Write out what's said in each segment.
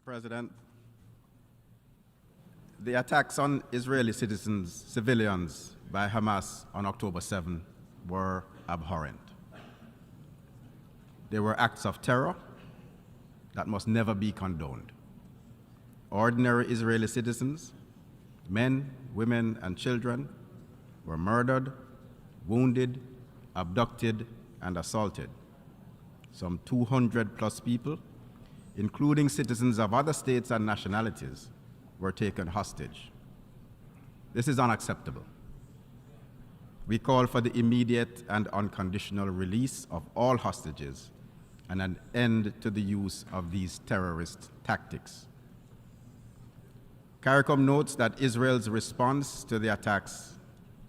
President, the attacks on Israeli civilians by Hamas on October 7 were abhorrent. They were acts of terror that must never be condoned. Ordinary Israeli citizens, men, women, and children, were murdered, wounded, abducted, and assaulted. Some 200 plus people, including citizens of other states and nationalities, were taken hostage. This is unacceptable. We call for the immediate and unconditional release of all hostages and an end to the use of these terrorist tactics. CARICOM notes that Israel's response to the attacks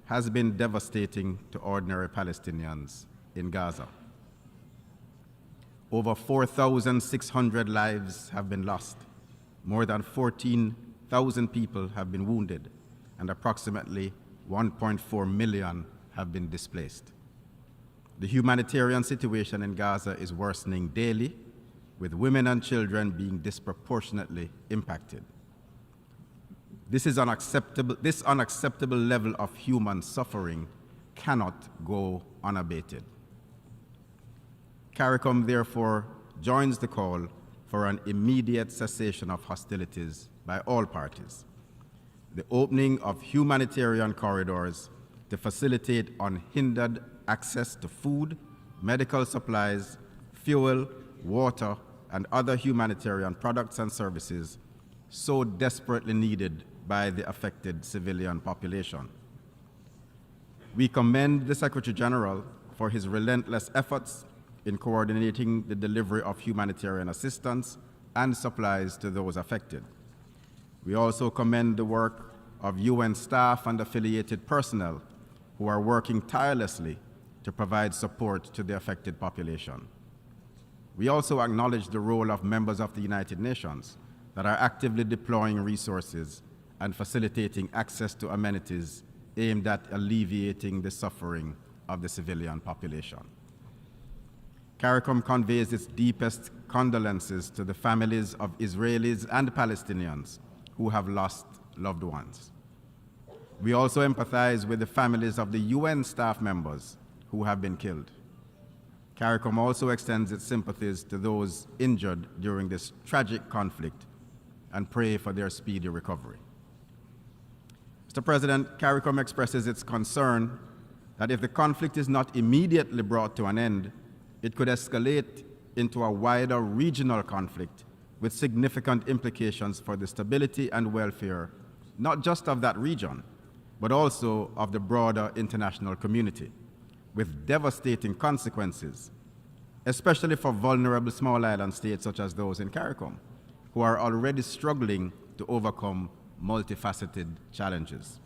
has been devastating to ordinary Palestinians in Gaza. Over 4,600 lives have been lost. More than 14,000 people have been wounded, and approximately 1.4 million have been displaced. The humanitarian situation in Gaza is worsening daily, with women and children being disproportionately impacted. This unacceptable level of human suffering cannot go unabated. CARICOM therefore joins the call for an immediate cessation of hostilities by all parties, the opening of humanitarian corridors to facilitate unhindered access to food, medical supplies, fuel, water, and other humanitarian products and services so desperately needed by the affected civilian population. We commend the Secretary General for his relentless efforts in coordinating the delivery of humanitarian assistance and supplies to those affected. We also commend the work of UN staff and affiliated personnel who are working tirelessly to provide support to the affected population. We also acknowledge the role of members of the United Nations that are actively deploying resources and facilitating access to amenities aimed at alleviating the suffering of the civilian population. CARICOM conveys its deepest condolences to the families of Israelis and Palestinians who have lost loved ones. We also empathize with the families of the UN staff members who have been killed. CARICOM also extends its sympathies to those injured during this tragic conflict and pray for their speedy recovery. Mr. President, CARICOM expresses its concern that if the conflict is not immediately brought to an end, it could escalate into a wider regional conflict with significant implications for the stability and welfare, not just of that region, but also of the broader international community, with devastating consequences, especially for vulnerable small island states such as those in CARICOM, who are already struggling to overcome multifaceted challenges.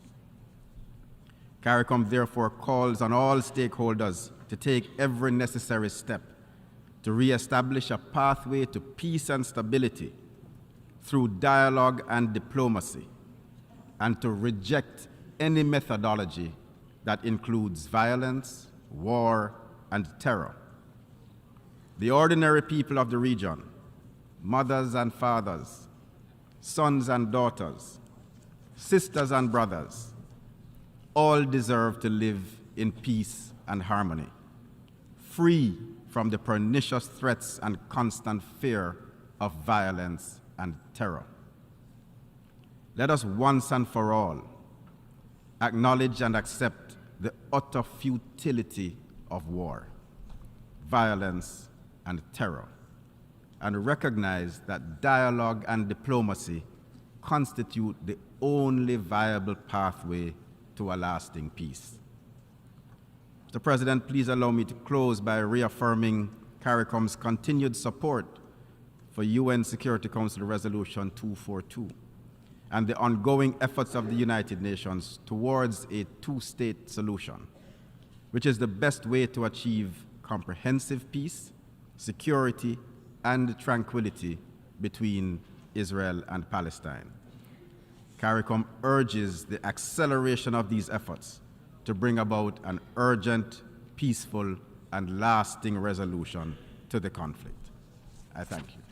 CARICOM therefore calls on all stakeholders to take every necessary step to reestablish a pathway to peace and stability through dialogue and diplomacy, and to reject any methodology that includes violence, war, and terror. The ordinary people of the region, mothers and fathers, sons and daughters, sisters and brothers, all deserve to live in peace and harmony, free from the pernicious threats and constant fear of violence and terror. Let us once and for all acknowledge and accept the utter futility of war, violence, and terror, and recognize that dialogue and diplomacy constitute the only viable pathway to a lasting peace. Mr. President, please allow me to close by reaffirming CARICOM's continued support for UN Security Council Resolution 242 and the ongoing efforts of the United Nations towards a two-state solution, which is the best way to achieve comprehensive peace, security, and tranquility between Israel and Palestine. CARICOM urges the acceleration of these efforts to bring about an urgent, peaceful, and lasting resolution to the conflict. I thank you.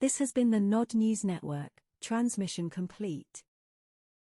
This has been the Nod News Network, transmission complete.